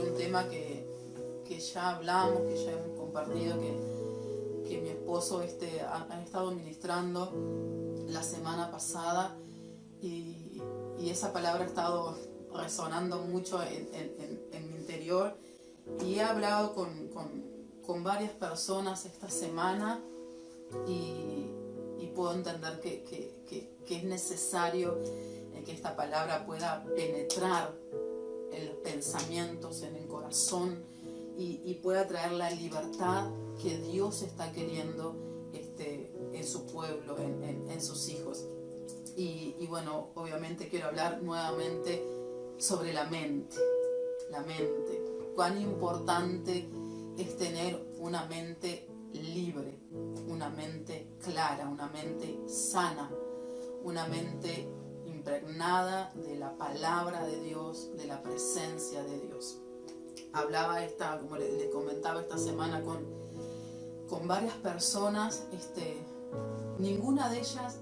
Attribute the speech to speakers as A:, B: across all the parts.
A: un tema que ya hablamos, que ya hemos compartido, que mi esposo ha estado ministrando la semana pasada, y esa palabra ha estado resonando mucho en mi interior, y he hablado con varias personas esta semana, y puedo entender que es necesario que esta palabra pueda penetrar en los pensamientos, en el corazón, y pueda traer la libertad que Dios está queriendo en su pueblo, en sus hijos. Y bueno, obviamente quiero hablar nuevamente sobre la mente. La mente. Cuán importante es tener una mente libre, una mente clara, una mente sana, una mente impregnada de la palabra de Dios, de la presencia de Dios. Hablaba como les comentaba esta semana con varias personas, ninguna de ellas,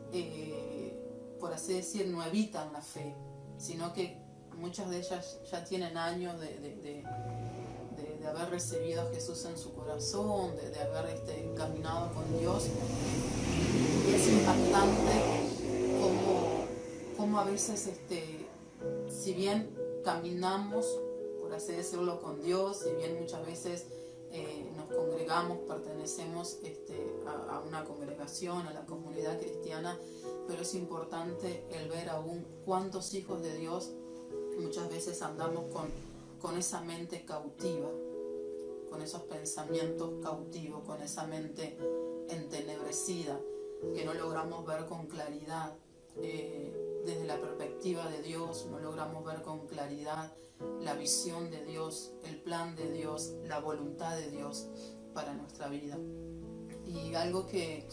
A: por así decir, no evitan la fe, sino que muchas de ellas ya tienen años de haber recibido a Jesús en su corazón, de haber caminado con Dios. Y es impactante cómo a veces, si bien caminamos, por así decirlo, con Dios, si bien muchas veces nos congregamos, pertenecemos a una congregación, a la comunidad cristiana, pero es importante el ver aún cuántos hijos de Dios muchas veces andamos con esa mente cautiva, con esos pensamientos cautivos, con esa mente entenebrecida, que no logramos ver con claridad desde la perspectiva de Dios, no logramos ver con claridad la visión de Dios, el plan de Dios, la voluntad de Dios para nuestra vida. Y algo que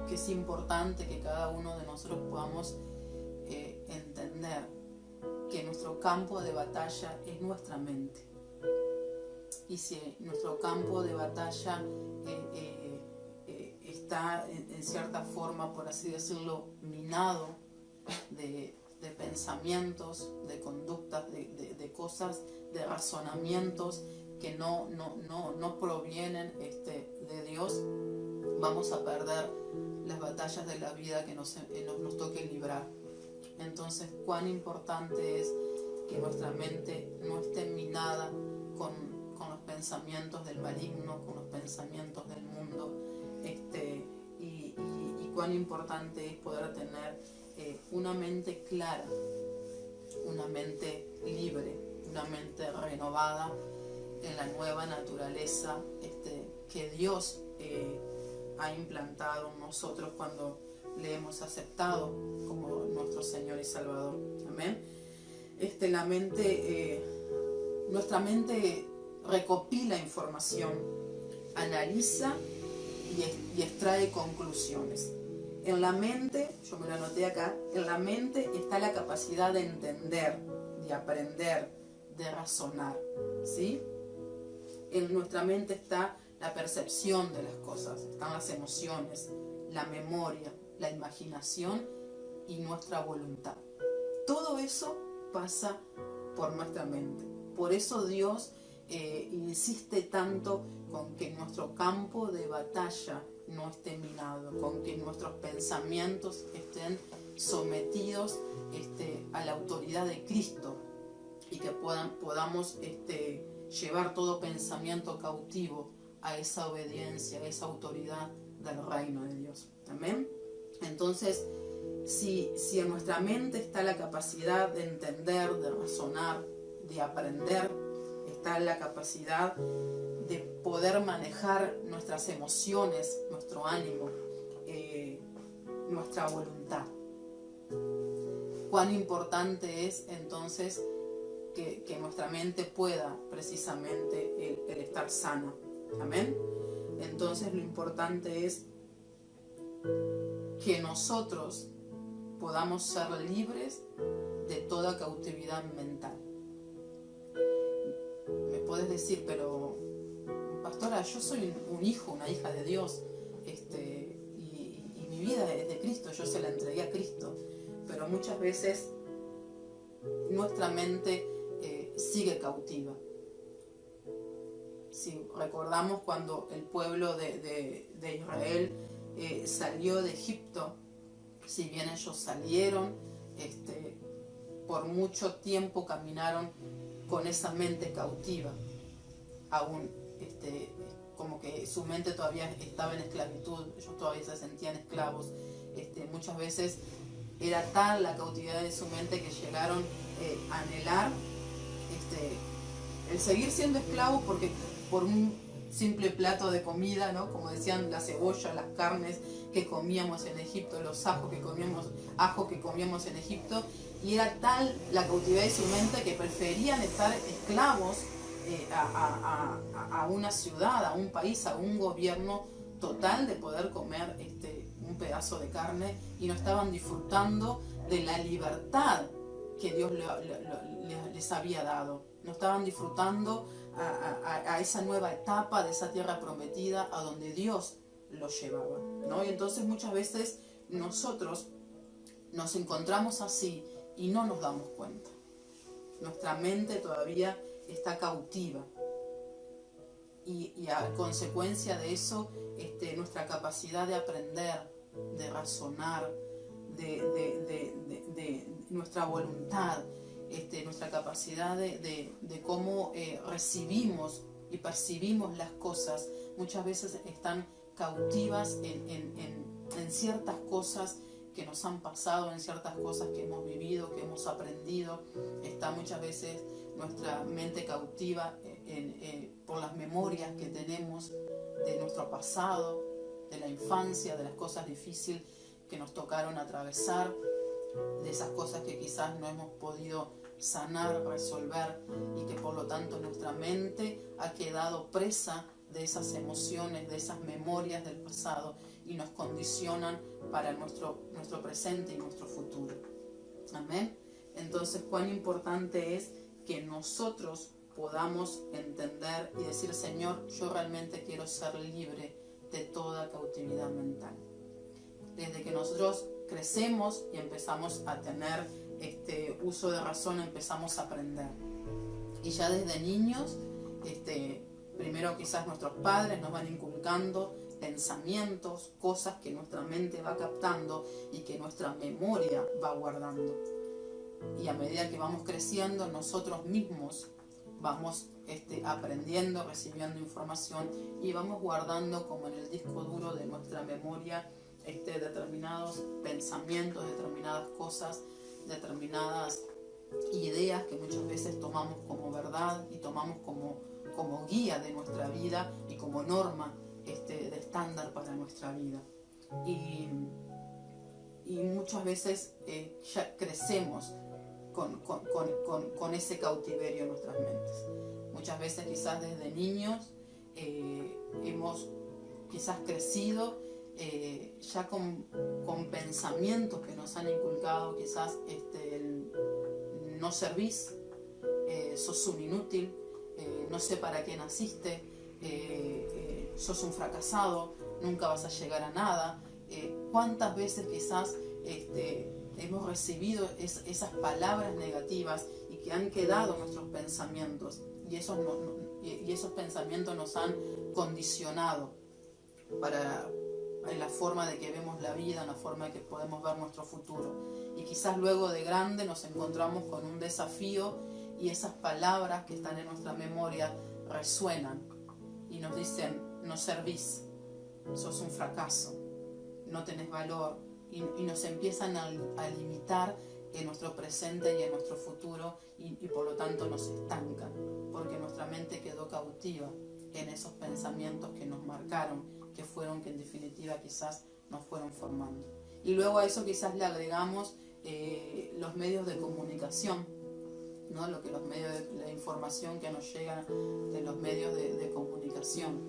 A: es importante que cada uno de nosotros podamos entender, que nuestro campo de batalla es nuestra mente. Y si nuestro campo de batalla está en cierta forma, por así decirlo, minado de pensamientos, de conductas, de cosas, de razonamientos que no provienen de Dios, vamos a perder las batallas de la vida que nos toque librar. Entonces, cuán importante es que nuestra mente no esté minada con los pensamientos del maligno, con los pensamientos del mundo, y cuán importante es poder tener una mente clara, una mente libre, una mente renovada en la nueva naturaleza que Dios ha implantado en nosotros cuando le hemos aceptado como nuestro Señor y Salvador. Amén. Nuestra mente recopila información, analiza y extrae conclusiones. En la mente, yo me lo anoté acá, en la mente está la capacidad de entender, de aprender, de razonar, ¿sí? En nuestra mente está la percepción de las cosas, están las emociones, la memoria, la imaginación y nuestra voluntad. Todo eso pasa por nuestra mente. Por eso Dios insiste tanto con que nuestro campo de batalla no esté minado, con que nuestros pensamientos estén sometidos a la autoridad de Cristo, y que podamos llevar todo pensamiento cautivo a esa obediencia, a esa autoridad del reino de Dios. Amén. Entonces, si en nuestra mente está la capacidad de entender, de razonar, de aprender, está la capacidad de poder manejar nuestras emociones, nuestro ánimo, nuestra voluntad. Cuán importante es entonces que nuestra mente pueda precisamente el estar sana. Amén. Entonces lo importante es que nosotros podamos ser libres de toda cautividad mental. Me puedes decir, pero pastora, yo soy un hijo, una hija de Dios, y mi vida es de Cristo, yo se la entregué a Cristo, pero muchas veces nuestra mente sigue cautiva. Si recordamos cuando el pueblo de Israel salió de Egipto, si bien ellos salieron, por mucho tiempo caminaron con esa mente cautiva, aún como que su mente todavía estaba en esclavitud, ellos todavía se sentían esclavos. Muchas veces era tal la cautividad de su mente que llegaron a anhelar el seguir siendo esclavos, porque por un simple plato de comida, ¿no? Como decían, la cebolla, las carnes que comíamos en Egipto, los ajos que comíamos en Egipto, y era tal la cautividad de su mente que preferían estar esclavos a una ciudad, a un país, a un gobierno total, de poder comer un pedazo de carne, y no estaban disfrutando de la libertad que Dios les había dado. No estaban disfrutando a esa nueva etapa de esa tierra prometida a donde Dios los llevaba, ¿no? Y entonces muchas veces nosotros nos encontramos así y no nos damos cuenta. Nuestra mente todavía está cautiva, y a consecuencia de eso nuestra capacidad de aprender, de razonar, de nuestra voluntad, nuestra capacidad de cómo recibimos y percibimos las cosas, muchas veces están cautivas en ciertas cosas que nos han pasado, en ciertas cosas que hemos vivido, que hemos aprendido. Está muchas veces nuestra mente cautiva por las memorias que tenemos de nuestro pasado, de la infancia, de las cosas difíciles que nos tocaron atravesar, de esas cosas que quizás no hemos podido sanar, resolver, y que por lo tanto nuestra mente ha quedado presa de esas emociones, de esas memorias del pasado, y nos condicionan para nuestro presente y nuestro futuro. Amén. Entonces, cuán importante es que nosotros podamos entender y decir: Señor, yo realmente quiero ser libre de toda cautividad mental. Desde que nosotros crecemos y empezamos a tener uso de razón, empezamos a aprender. Y ya desde niños, primero quizás nuestros padres nos van inculcando pensamientos, cosas que nuestra mente va captando y que nuestra memoria va guardando. Y a medida que vamos creciendo, nosotros mismos vamos aprendiendo, recibiendo información, y vamos guardando como en el disco duro de nuestra memoria determinados pensamientos, determinadas cosas, determinadas ideas que muchas veces tomamos como verdad y tomamos como guía de nuestra vida y como norma de estándar para nuestra vida. Y muchas veces ya crecemos con ese cautiverio en nuestras mentes. Muchas veces quizás desde niños hemos quizás crecido ya con pensamientos que nos han inculcado, quizás el no servís, sos un inútil, no sé para qué naciste, sos un fracasado, nunca vas a llegar a nada. ¿Cuántas veces quizás hemos recibido esas palabras negativas y que han quedado en nuestros pensamientos, y esos pensamientos nos han condicionado en la forma de que vemos la vida, en la forma de que podemos ver nuestro futuro? Y quizás luego de grande nos encontramos con un desafío, y esas palabras que están en nuestra memoria resuenan y nos dicen: no servís, sos un fracaso, no tenés valor, y nos empiezan a limitar en nuestro presente y en nuestro futuro, y por lo tanto nos estancan, porque nuestra mente quedó cautiva en esos pensamientos que nos marcaron, que en definitiva quizás nos fueron formando. Y luego a eso quizás le agregamos los medios de comunicación, ¿no? Los medios de la información que nos llegan de los medios de comunicación,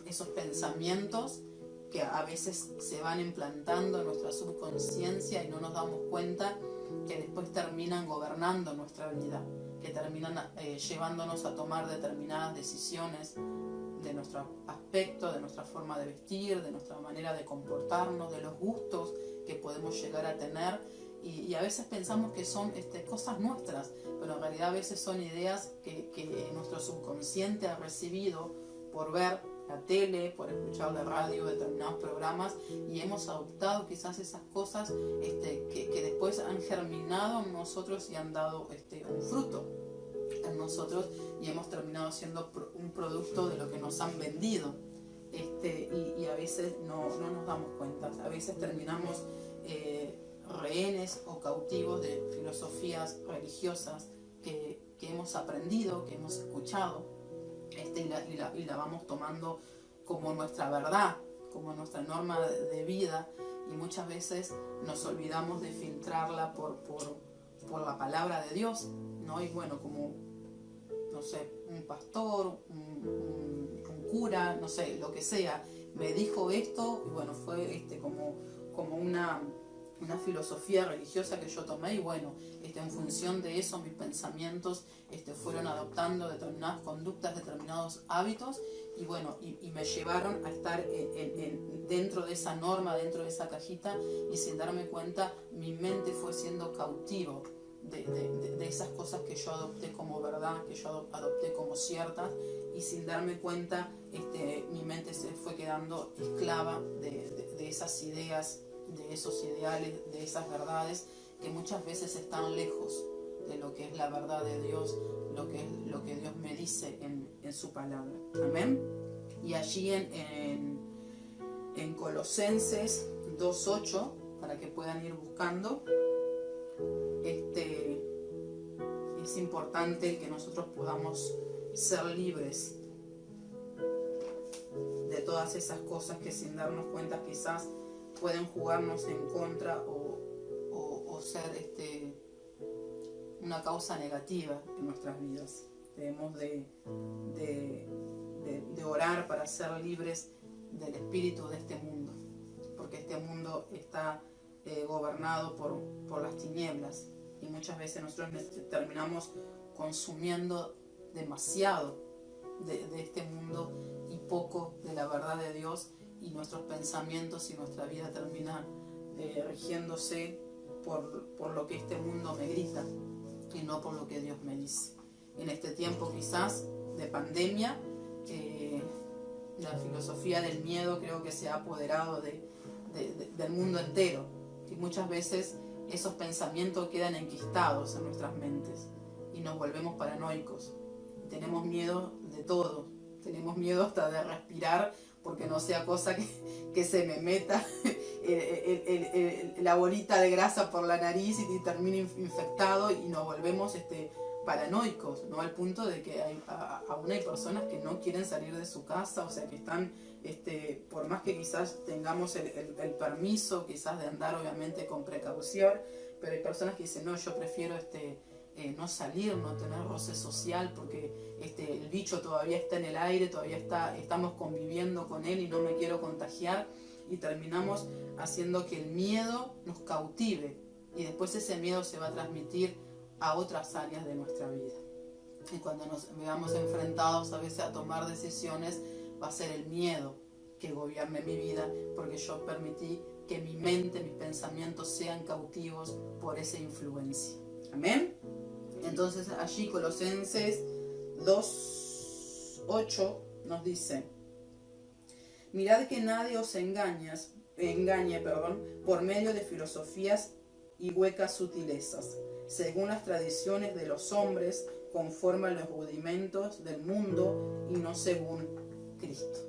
A: esos pensamientos que a veces se van implantando en nuestra subconsciencia y no nos damos cuenta, que después terminan gobernando nuestra vida, que terminan llevándonos a tomar determinadas decisiones de nuestro aspecto, de nuestra forma de vestir, de nuestra manera de comportarnos, de los gustos que podemos llegar a tener, y a veces pensamos que son cosas nuestras, pero en realidad a veces son ideas que nuestro subconsciente ha recibido por ver la tele, por escuchar la radio, determinados programas, y hemos adoptado quizás esas cosas que después han germinado en nosotros y han dado un fruto en nosotros, y hemos terminado siendo un producto de lo que nos han vendido, y a veces no nos damos cuenta. A veces terminamos rehenes o cautivos de filosofías religiosas que hemos aprendido, que hemos escuchado, y la vamos tomando como nuestra verdad, como nuestra norma de vida, y muchas veces nos olvidamos de filtrarla por la palabra de Dios, ¿no? Y bueno, como, no sé, un pastor, un cura, no sé, lo que sea, me dijo esto, y bueno, fue como una filosofía religiosa que yo tomé, y bueno, en función de eso mis pensamientos fueron adoptando determinadas conductas, determinados hábitos, y bueno, y me llevaron a estar dentro de esa norma, dentro de esa cajita, y sin darme cuenta mi mente fue siendo cautivo de esas cosas que yo adopté como verdad, que yo adopté como ciertas, y sin darme cuenta mi mente se fue quedando esclava de esas ideas, de esos ideales, de esas verdades que muchas veces están lejos de lo que es la verdad de Dios, lo que Dios me dice en su palabra. Amén. Y allí en Colosenses 2:8, para que puedan ir buscando, es importante que nosotros podamos ser libres de todas esas cosas que sin darnos cuenta quizás pueden jugarnos en contra o ser una causa negativa en nuestras vidas. Debemos de orar para ser libres del espíritu de este mundo, porque este mundo está gobernado por las tinieblas, y muchas veces nosotros terminamos consumiendo demasiado de este mundo y poco de la verdad de Dios, y nuestros pensamientos y nuestra vida termina rigiéndose por lo que este mundo me grita y no por lo que Dios me dice. En este tiempo quizás de pandemia, la filosofía del miedo creo que se ha apoderado del mundo entero, y muchas veces esos pensamientos quedan enquistados en nuestras mentes y nos volvemos paranoicos. Tenemos miedo de todo, tenemos miedo hasta de respirar, porque no sea cosa que se me meta la bolita de grasa por la nariz y termine infectado, y nos volvemos paranoicos, ¿no? Al punto de que aún hay personas que no quieren salir de su casa, o sea que están, por más que quizás tengamos el permiso quizás de andar obviamente con precaución, pero hay personas que dicen, no, yo prefiero no salir, no tener roce social, porque el bicho todavía está en el aire, todavía estamos conviviendo con él y no me quiero contagiar, y terminamos haciendo que el miedo nos cautive, y después ese miedo se va a transmitir a otras áreas de nuestra vida, y cuando nos veamos enfrentados a veces a tomar decisiones, va a ser el miedo que gobierne mi vida, porque yo permití que mi mente, mis pensamientos sean cautivos por esa influencia. Amén. Entonces allí Colosenses 2:8 nos dice: mirad que nadie os engañe, por medio de filosofías y huecas sutilezas, según las tradiciones de los hombres, conforme a los rudimentos del mundo y no según Cristo.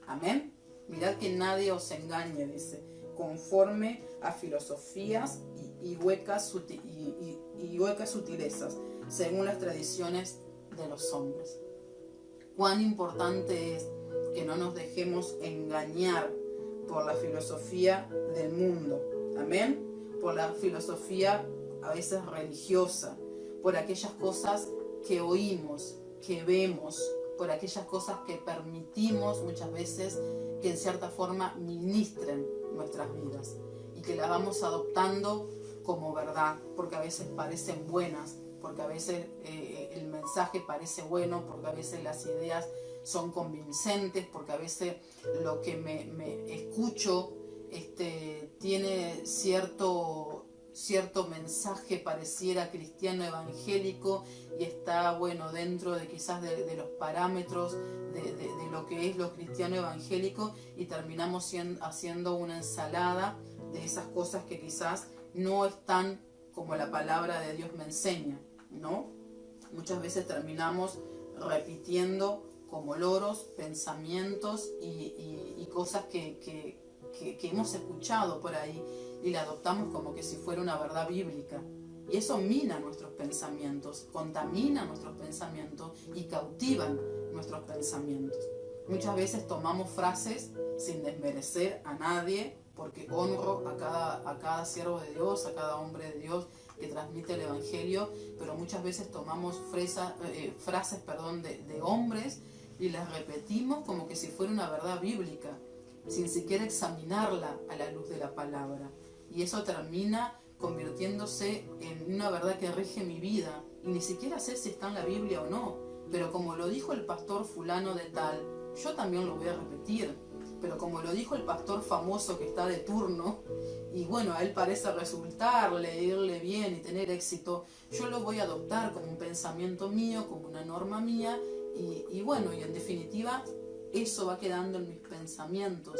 A: Amén. Mirad que nadie os engañe, dice, conforme a filosofías y huecas sutilezas, según las tradiciones de los hombres. Cuán importante es que no nos dejemos engañar por la filosofía del mundo, amén, por la filosofía a veces religiosa, por aquellas cosas que oímos, que vemos, por aquellas cosas que permitimos muchas veces que en cierta forma ministren nuestras vidas, y que las vamos adoptando como verdad, porque a veces parecen buenas, porque a veces el mensaje parece bueno, porque a veces las ideas son convincentes, porque a veces lo que me escucho tiene cierto cierto mensaje pareciera cristiano evangélico y está, bueno, dentro de quizás de los parámetros de lo que es lo cristiano evangélico, y terminamos haciendo una ensalada de esas cosas que quizás no están como la palabra de Dios me enseña, ¿no? Muchas veces terminamos repitiendo como loros pensamientos y cosas que hemos escuchado por ahí, y la adoptamos como que si fuera una verdad bíblica. Y eso mina nuestros pensamientos, contamina nuestros pensamientos y cautivan nuestros pensamientos. Muchas veces tomamos frases sin desmerecer a nadie, porque honro a cada siervo de Dios, a cada hombre de Dios que transmite el Evangelio, pero muchas veces tomamos frases de hombres y las repetimos como que si fuera una verdad bíblica, sin siquiera examinarla a la luz de la palabra. Y eso termina convirtiéndose en una verdad que rige mi vida, y ni siquiera sé si está en la Biblia o no, pero como lo dijo el pastor fulano de tal, yo también lo voy a repetir. Pero como lo dijo el pastor famoso que está de turno, y bueno, a él parece resultarle, irle bien y tener éxito, yo lo voy a adoptar como un pensamiento mío, como una norma mía, y bueno, y en definitiva, eso va quedando en mis pensamientos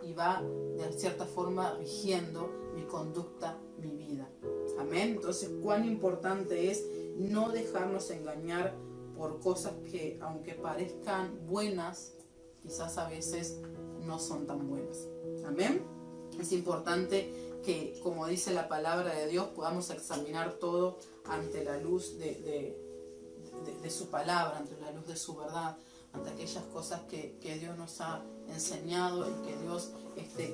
A: y va de cierta forma rigiendo mi conducta, mi vida. Amén. Entonces, cuán importante es no dejarnos engañar por cosas que, aunque parezcan buenas, quizás a veces no son tan buenas. Amén. Es importante que, como dice la palabra de Dios, podamos examinar todo ante la luz de su palabra, ante la luz de su verdad, ante aquellas cosas que Dios nos ha enseñado y que Dios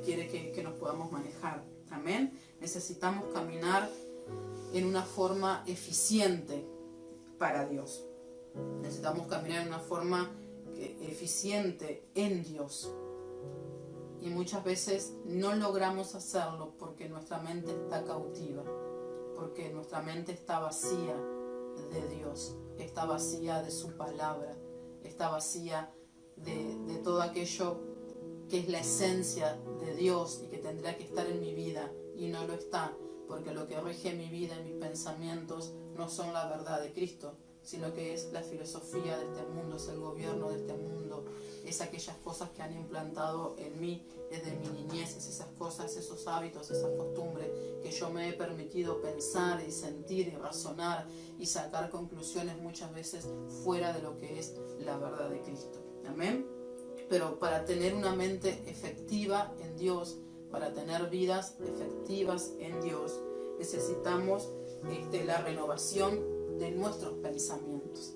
A: quiere que nos podamos manejar. Amén. Necesitamos caminar en una forma eficiente para Dios. Necesitamos caminar en una forma eficiente en Dios. Y muchas veces no logramos hacerlo porque nuestra mente está cautiva, porque nuestra mente está vacía de Dios, está vacía de su palabra, está vacía de todo aquello que es la esencia de Dios y que tendría que estar en mi vida, y no lo está, porque lo que rige mi vida y mis pensamientos no son la verdad de Cristo, sino que es la filosofía de este mundo, es el gobierno de este mundo, es aquellas cosas que han implantado en mí desde mi niñez, es esas cosas, esos hábitos, esas costumbres que yo me he permitido pensar y sentir y razonar y sacar conclusiones muchas veces fuera de lo que es la verdad de Cristo. Amén. Pero para tener una mente efectiva en Dios, para tener vidas efectivas en Dios, necesitamos la renovación de nuestros pensamientos.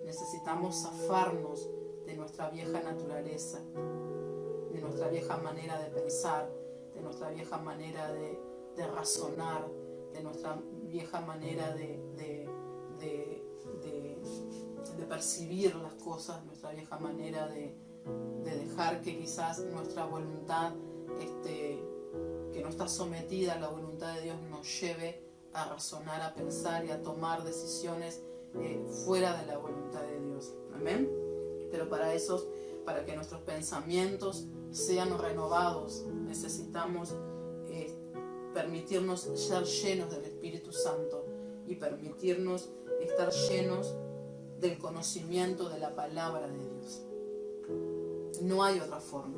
A: Necesitamos zafarnos de nuestra vieja naturaleza, de nuestra vieja manera de pensar, de nuestra vieja manera de razonar, de nuestra vieja manera de percibir las cosas, nuestra vieja manera de dejar que quizás nuestra voluntad, que no está sometida a la voluntad de Dios, nos lleve a razonar, a pensar y a tomar decisiones fuera de la voluntad de Dios. Amén. Pero para que nuestros pensamientos sean renovados, necesitamos permitirnos ser llenos del Espíritu Santo y permitirnos estar llenos del conocimiento de la palabra de Dios. No hay otra forma.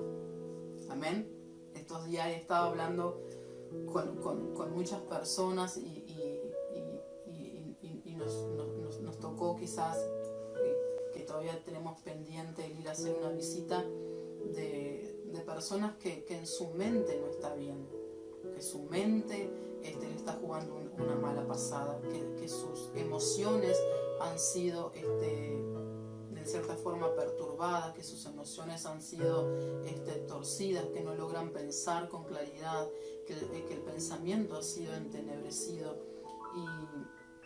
A: Amén. Estos días he estado hablando con muchas personas y nos tocó quizás que todavía tenemos pendiente el ir a hacer una visita de personas que en su mente no está bien, que su mente le está jugando una mala pasada, que sus emociones han sido de cierta forma perturbadas, que sus emociones han sido torcidas, que no logran pensar con claridad, que el pensamiento ha sido entenebrecido.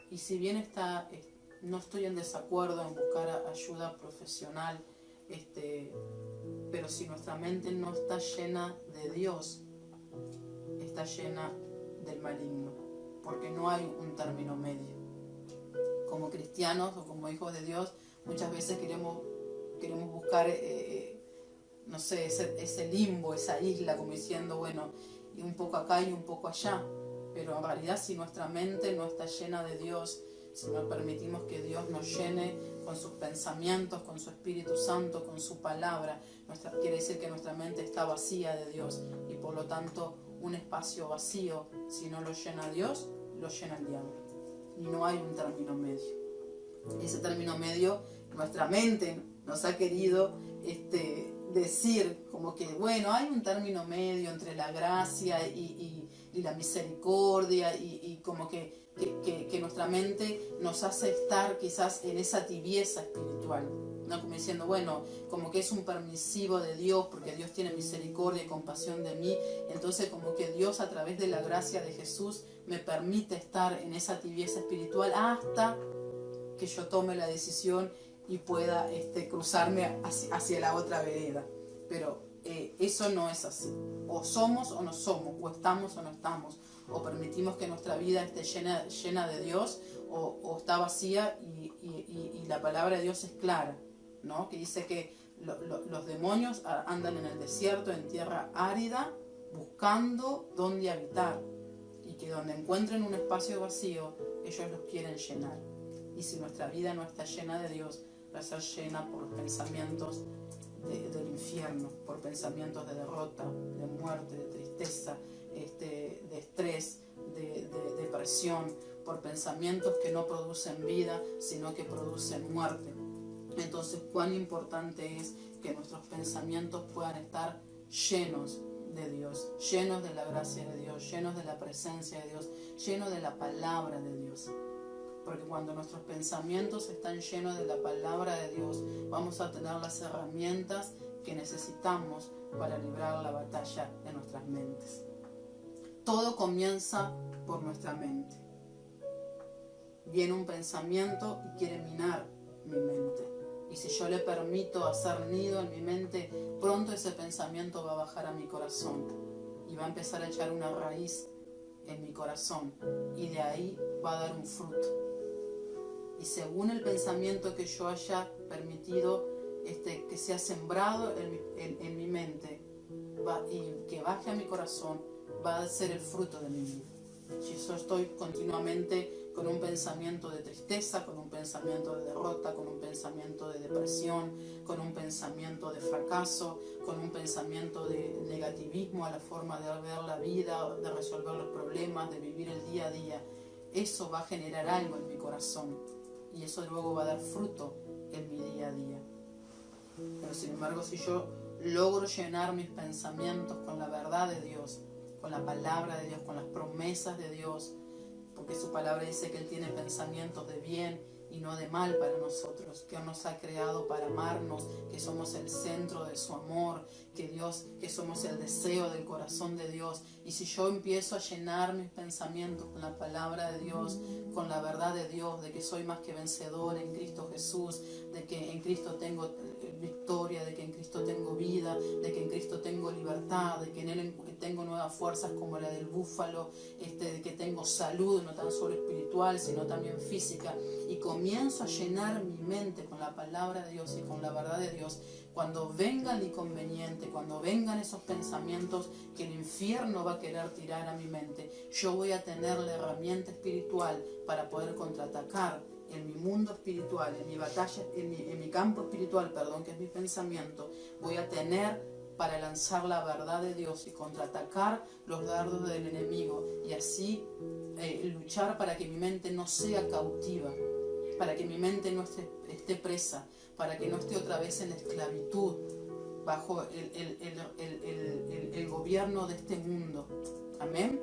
A: Y si bien no estoy en desacuerdo en buscar ayuda profesional, pero si nuestra mente no está llena de Dios, está llena del maligno, porque no hay un término medio. Como cristianos o como hijos de Dios, muchas veces queremos buscar, no sé, ese limbo, esa isla, como diciendo, bueno, y un poco acá y un poco allá. Pero en realidad, si nuestra mente no está llena de Dios, si no permitimos que Dios nos llene con sus pensamientos, con su Espíritu Santo, con su palabra, quiere decir que nuestra mente está vacía de Dios, y por lo tanto un espacio vacío, si no lo llena Dios, lo llena el diablo. Y no hay un término medio. Ese término medio, nuestra mente nos ha querido decir como que, bueno, hay un término medio entre la gracia y la misericordia, y como que nuestra mente nos hace estar quizás en esa tibieza espiritual, ¿no? Como diciendo, bueno, como que es un permisivo de Dios, porque Dios tiene misericordia y compasión de mí, entonces como que Dios, a través de la gracia de Jesús, me permite estar en esa tibieza espiritual hasta que yo tome la decisión y pueda cruzarme hacia la otra vereda. Pero eso no es así. O somos o no somos, o estamos o no estamos, o permitimos que nuestra vida esté llena de Dios, o está vacía, y la palabra de Dios es clara, ¿no? Que dice que los demonios andan en el desierto, en tierra árida, buscando dónde habitar, y que donde encuentren un espacio vacío, ellos los quieren llenar. Y si nuestra vida no está llena de Dios, va a ser llena por los pensamientos del infierno, por pensamientos de derrota, de muerte, de tristeza, de estrés, de depresión, por pensamientos que no producen vida, sino que producen muerte. Entonces, cuán importante es que nuestros pensamientos puedan estar llenos de Dios, llenos de la gracia de Dios, llenos de la presencia de Dios, llenos de la palabra de Dios. Porque cuando nuestros pensamientos están llenos de la palabra de Dios, vamos a tener las herramientas que necesitamos para librar la batalla de nuestras mentes. Todo comienza por nuestra mente. Viene un pensamiento y quiere minar mi mente. Y si yo le permito hacer nido en mi mente, pronto ese pensamiento va a bajar a mi corazón y va a empezar a echar una raíz en mi corazón, y de ahí va a dar un fruto. Y según el pensamiento que yo haya permitido que sea sembrado en mi mente y que baje a mi corazón, va a ser el fruto de mi vida. Si yo estoy continuamente con un pensamiento de tristeza, con un pensamiento de derrota, con un pensamiento de depresión, con un pensamiento de fracaso, con un pensamiento de negativismo a la forma de ver la vida, de resolver los problemas, de vivir el día a día, eso va a generar algo en mi corazón, y eso luego va a dar fruto en mi día a día. Pero sin embargo, si yo logro llenar mis pensamientos con la verdad de Dios, con la palabra de Dios, con las promesas de Dios, porque su palabra dice que Él tiene pensamientos de bien y no de mal para nosotros, que Él nos ha creado para amarnos, que somos el centro de su amor, que somos el deseo del corazón de Dios. Y si yo empiezo a llenar mis pensamientos con la palabra de Dios, con la verdad de Dios, de que soy más que vencedor en Cristo Jesús, de que en Cristo tengo victoria, de que en Cristo tengo vida, de que en Cristo tengo libertad, de que en Él tengo nuevas fuerzas como la del búfalo, de que tengo salud, no tan solo espiritual, sino también física, y comienzo a llenar mi mente con la palabra de Dios y con la verdad de Dios. Cuando venga el inconveniente, cuando vengan esos pensamientos que el infierno va a querer tirar a mi mente, yo voy a tener la herramienta espiritual para poder contraatacar en mi mundo espiritual, en mi batalla, en mi campo espiritual, que es mi pensamiento. Voy a tener para lanzar la verdad de Dios y contraatacar los dardos del enemigo, y así luchar para que mi mente no sea cautiva, para que mi mente no esté presa, para que no esté otra vez en esclavitud bajo el gobierno de este mundo. Amén.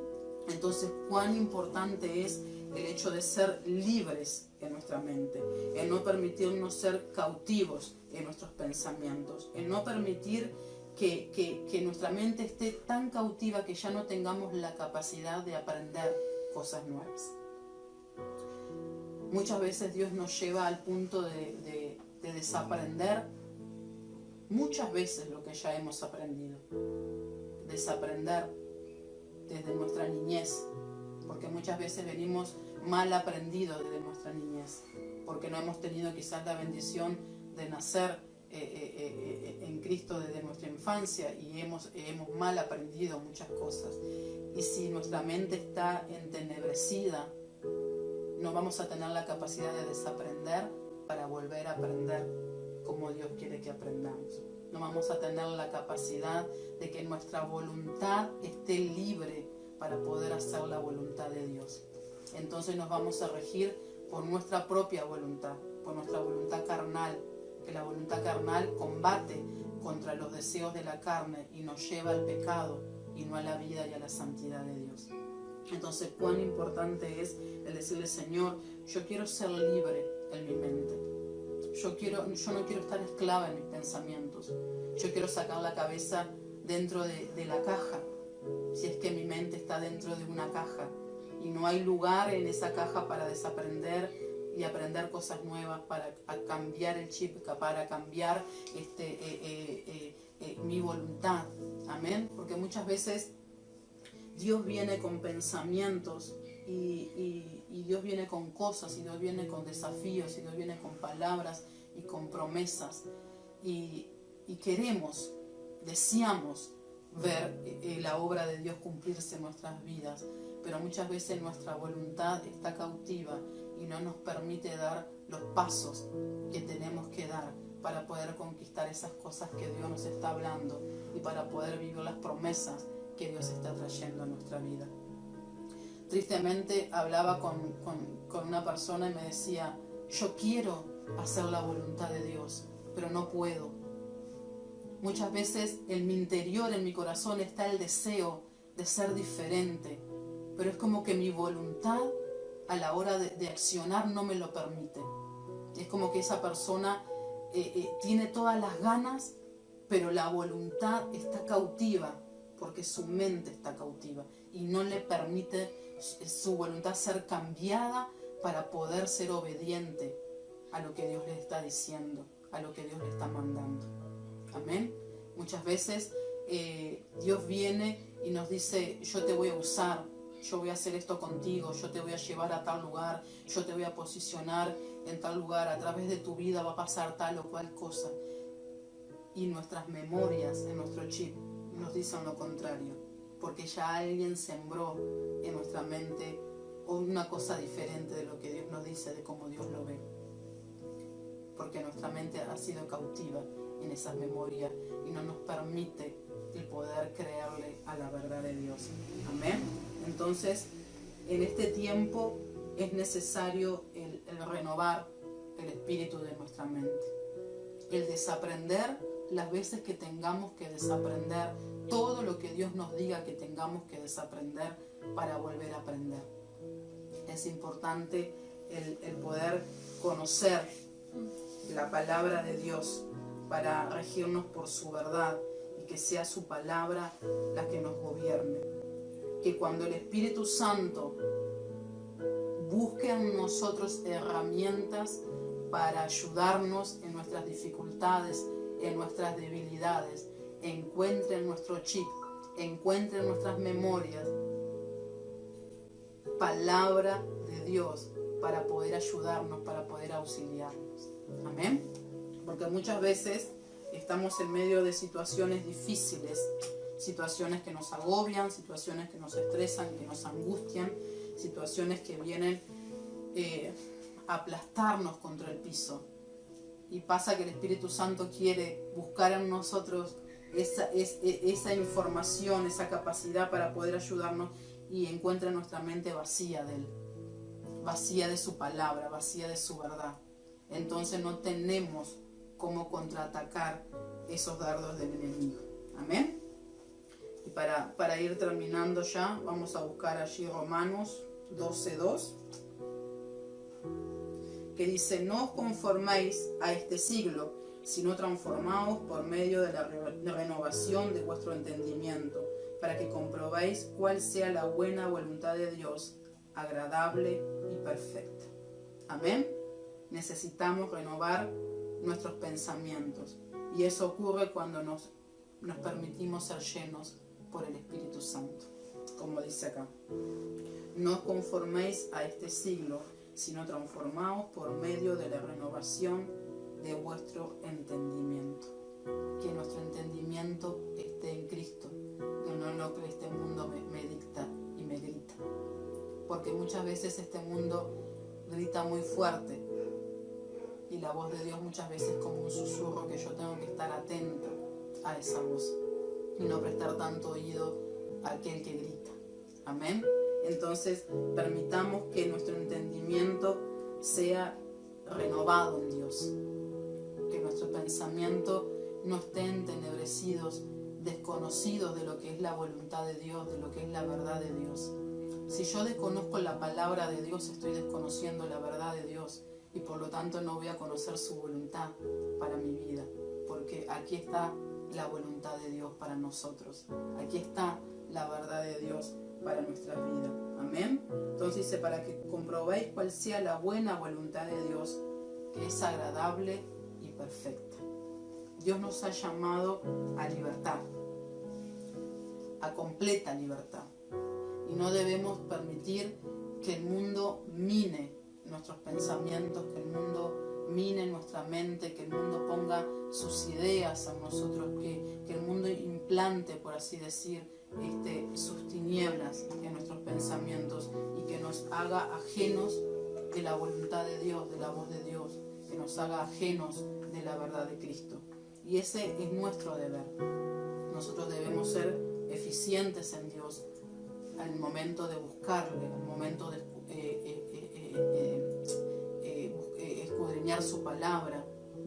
A: Entonces, cuán importante es el hecho de ser libres en nuestra mente, el no permitirnos ser cautivos en nuestros pensamientos, el no permitir que nuestra mente esté tan cautiva que ya no tengamos la capacidad de aprender cosas nuevas. Muchas veces Dios nos lleva al punto de desaprender muchas veces lo que ya hemos aprendido, desaprender desde nuestra niñez, porque muchas veces venimos mal aprendidos desde nuestra niñez, porque no hemos tenido quizás la bendición de nacer en Cristo desde nuestra infancia y hemos mal aprendido muchas cosas. Y si nuestra mente está entenebrecida, no vamos a tener la capacidad de desaprender para volver a aprender como Dios quiere que aprendamos. No vamos a tener la capacidad de que nuestra voluntad esté libre para poder hacer la voluntad de Dios. Entonces nos vamos a regir por nuestra propia voluntad, por nuestra voluntad carnal, que la voluntad carnal combate contra los deseos de la carne y nos lleva al pecado y no a la vida y a la santidad de Dios. Entonces, cuán importante es el decirle: Señor, yo quiero ser libre en mi mente. Yo no quiero estar esclava en mis pensamientos. Yo quiero sacar la cabeza dentro de la caja, si es que mi mente está dentro de una caja y no hay lugar en esa caja para desaprender y aprender cosas nuevas, para cambiar el chip, para cambiar mi voluntad. Amén. Porque muchas veces Dios viene con pensamientos y Dios viene con cosas, y Dios viene con desafíos, y Dios viene con palabras y con promesas. Y queremos, deseamos ver la obra de Dios cumplirse en nuestras vidas, pero muchas veces nuestra voluntad está cautiva y no nos permite dar los pasos que tenemos que dar para poder conquistar esas cosas que Dios nos está hablando y para poder vivir las promesas que Dios está trayendo a nuestra vida. Tristemente hablaba con una persona y me decía: yo quiero hacer la voluntad de Dios, pero no puedo. Muchas veces en mi interior, en mi corazón, está el deseo de ser diferente, pero es como que mi voluntad a la hora de accionar no me lo permite. Es como que esa persona tiene todas las ganas, pero la voluntad está cautiva, porque su mente está cautiva y no le permite su voluntad ser cambiada para poder ser obediente a lo que Dios le está diciendo, a lo que Dios le está mandando. Amén. Muchas veces Dios viene y nos dice: yo te voy a usar, yo voy a hacer esto contigo, yo te voy a llevar a tal lugar, yo te voy a posicionar en tal lugar, a través de tu vida va a pasar tal o cual cosa. Y nuestras memorias, en nuestro chip, nos dicen lo contrario, porque ya alguien sembró en nuestra mente una cosa diferente de lo que Dios nos dice, de cómo Dios lo ve. Porque nuestra mente ha sido cautiva en esas memorias y no nos permite el poder creerle a la verdad de Dios. Amén. Entonces, en este tiempo es necesario el renovar el espíritu de nuestra mente, el desaprender las veces que tengamos que desaprender todo lo que Dios nos diga que tengamos que desaprender para volver a aprender. Es importante el poder conocer la palabra de Dios para regirnos por su verdad y que sea su palabra la que nos gobierne. Que cuando el Espíritu Santo busque en nosotros herramientas para ayudarnos en nuestras dificultades, en nuestras debilidades, encuentre en nuestro chip, encuentre en nuestras memorias palabra de Dios para poder ayudarnos, para poder auxiliarnos. Amén. Porque muchas veces estamos en medio de situaciones difíciles, situaciones que nos agobian, situaciones que nos estresan, que nos angustian, situaciones que vienen a aplastarnos contra el piso. Y pasa que el Espíritu Santo quiere buscar en nosotros esa información, esa capacidad para poder ayudarnos, y encuentra nuestra mente vacía de Él, vacía de su palabra, vacía de su verdad. Entonces no tenemos cómo contraatacar esos dardos del enemigo. Amén. Y para ir terminando ya, vamos a buscar allí Romanos 12:2, que dice: no os conforméis a este siglo, sino transformaos por medio de la renovación de vuestro entendimiento, para que comprobéis cuál sea la buena voluntad de Dios, agradable y perfecta. Amén. Necesitamos renovar nuestros pensamientos, y eso ocurre cuando nos permitimos ser llenos por el Espíritu Santo, como dice acá: no os conforméis a este siglo, sino transformaos por medio de la renovación de vuestro entendimiento. Que nuestro entendimiento esté en Cristo, que no en lo que este mundo me dicta y me grita. Porque muchas veces este mundo grita muy fuerte y la voz de Dios muchas veces es como un susurro que yo tengo que estar atenta a esa voz y no prestar tanto oído a aquel que grita. Amén. Entonces permitamos que nuestro entendimiento sea renovado en Dios, que nuestro pensamiento no esté entenebrecidos, desconocidos de lo que es la voluntad de Dios, de lo que es la verdad de Dios. Si yo desconozco la palabra de Dios, estoy desconociendo la verdad de Dios y por lo tanto no voy a conocer su voluntad para mi vida, porque aquí está la voluntad de Dios para nosotros, aquí está la verdad de Dios para nuestra vida. Amén. Entonces dice, para que comprobéis cuál sea la buena voluntad de Dios, que es agradable y perfecta. Dios nos ha llamado a libertad, a completa libertad. Y no debemos permitir que el mundo mine nuestros pensamientos, que el mundo mine nuestra mente, que el mundo ponga sus ideas en nosotros, que el mundo implante, por así decir, sus tinieblas en nuestros pensamientos y que nos haga ajenos de la voluntad de Dios, de la voz de Dios, que nos haga ajenos de la verdad de Cristo. Y ese es nuestro deber. Nosotros debemos ser eficientes en Dios al momento de buscarle, al momento de escudriñar su palabra,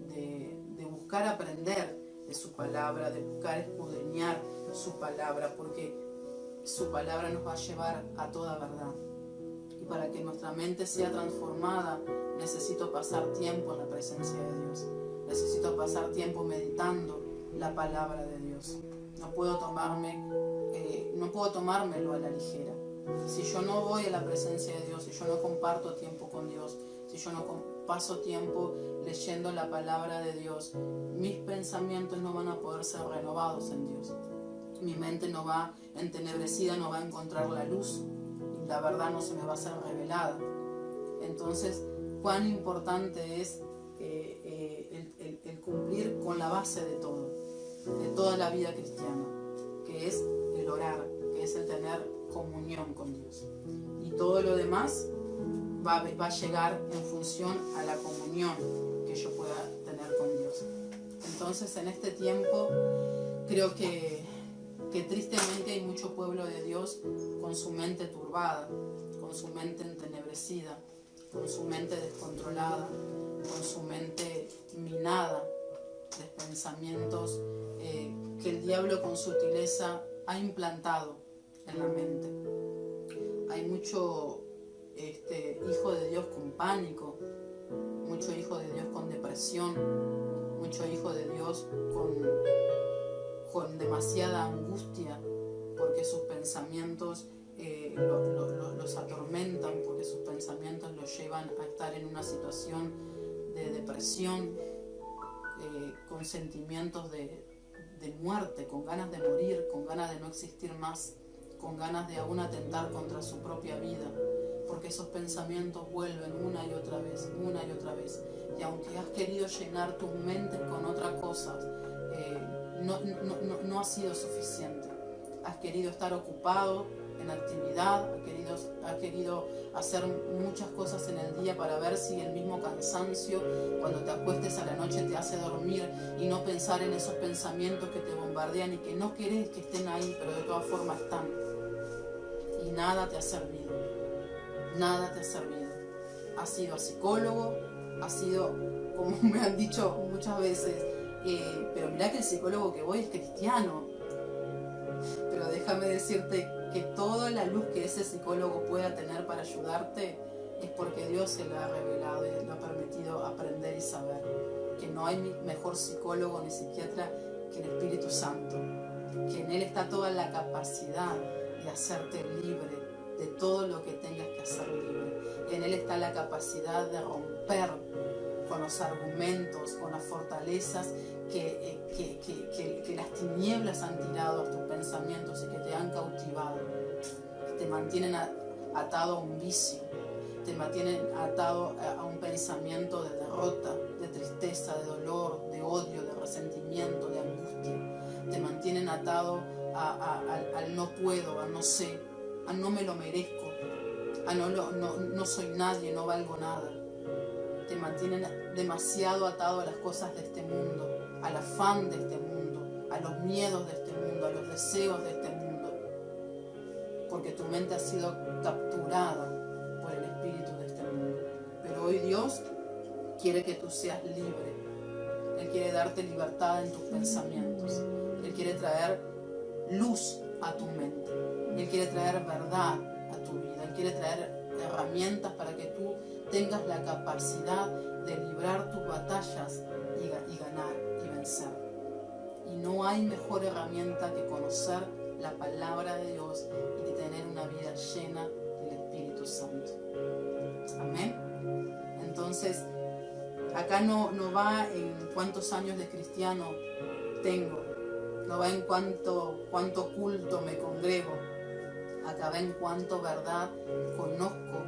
A: de buscar aprender de su palabra, de buscar escudriñar su palabra, porque su palabra nos va a llevar a toda verdad. Y para que nuestra mente sea transformada, necesito pasar tiempo en la presencia de Dios. Necesito pasar tiempo meditando la palabra de Dios. No puedo tomármelo a la ligera. Si yo no voy a la presencia de Dios, si yo no comparto tiempo con Dios, si yo no paso tiempo leyendo la palabra de Dios, mis pensamientos no van a poder ser renovados en Dios. Mi mente no va entenebrecida, no va a encontrar la luz y la verdad no se me va a ser revelada. Entonces, cuán importante es el cumplir con la base de todo, de toda la vida cristiana, que es el orar, que es el tener comunión con Dios. Y todo lo demás va a llegar en función a la comunión que yo pueda tener con Dios. Entonces, en este tiempo, creo que tristemente hay mucho pueblo de Dios con su mente turbada, con su mente entenebrecida, con su mente descontrolada, con su mente minada de pensamientos que el diablo con sutileza ha implantado en la mente. Hay mucho hijo de Dios con pánico, mucho hijo de Dios con depresión, mucho hijo de Dios con demasiada angustia, porque sus pensamientos los atormentan, porque sus pensamientos los llevan a estar en una situación de depresión, con sentimientos de muerte, con ganas de morir, con ganas de no existir más, con ganas de aún atentar contra su propia vida, porque esos pensamientos vuelven una y otra vez, y aunque has querido llenar tu mente con otra cosa, no ha sido suficiente. Has querido estar ocupado en actividad, has querido hacer muchas cosas en el día para ver si el mismo cansancio cuando te acuestes a la noche te hace dormir y no pensar en esos pensamientos que te bombardean y que no querés que estén ahí, pero de todas formas están. Y nada te ha servido, nada te ha servido. Has ido a psicólogo, has sido, como me han dicho muchas veces, pero mirá que el psicólogo que voy es cristiano. Pero déjame decirte que toda la luz que ese psicólogo pueda tener para ayudarte es porque Dios se lo ha revelado y le ha permitido aprender y saber que no hay mejor psicólogo ni psiquiatra que el Espíritu Santo, que en Él está toda la capacidad de hacerte libre de todo lo que tengas que hacer libre. En Él está la capacidad de romper con los argumentos, con las fortalezas que las tinieblas han tirado a tus pensamientos y que te han cautivado, que te mantienen atado a un vicio. te mantienen atado a un pensamiento de derrota, de tristeza, de dolor, de odio, de resentimiento, de angustia. Te mantienen atado al no puedo, al no sé, al no me lo merezco, a no soy nadie, no valgo nada. Te mantienen demasiado atado a las cosas de este mundo, al afán de este mundo, a los miedos de este mundo, a los deseos de este mundo, porque tu mente ha sido capturada por el espíritu de este mundo. Pero hoy Dios quiere que tú seas libre. Él quiere darte libertad en tus pensamientos. Él quiere traer luz a tu mente. Él quiere traer verdad a tu vida. Él quiere traer herramientas para que tú tengas la capacidad de librar tus batallas y ganar y vencer. Y no hay mejor herramienta que conocer la palabra de Dios y que tener una vida llena del Espíritu Santo. Amén. Entonces, acá no va en cuántos años de cristiano tengo, no va en cuánto culto me congrego, acá va en cuánto verdad conozco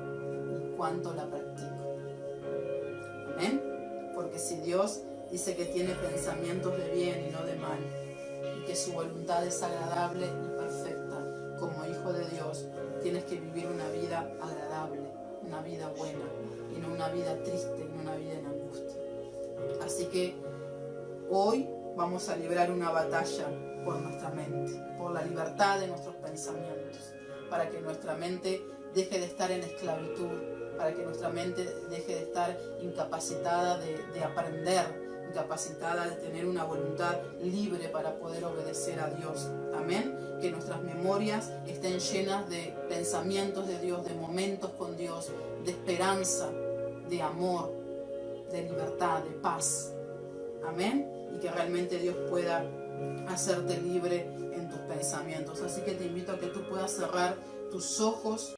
A: y cuánto la practico. Amén. Porque si Dios dice que tiene pensamientos de bien y no de mal, y que su voluntad es agradable y perfecta, como hijo de Dios, tienes que vivir una vida agradable, una vida buena, y no una vida triste, y no una vida en angustia. Así que hoy vamos a librar una batalla por nuestra mente, por la libertad de nuestros pensamientos, para que nuestra mente deje de estar en esclavitud, para que nuestra mente deje de estar incapacitada de aprender, incapacitada de tener una voluntad libre para poder obedecer a Dios. Amén. Que nuestras memorias estén llenas de pensamientos de Dios, de momentos con Dios, de esperanza, de amor, de libertad, de paz. Amén. Y que realmente Dios pueda hacerte libre en tus pensamientos. Así que te invito a que tú puedas cerrar tus ojos.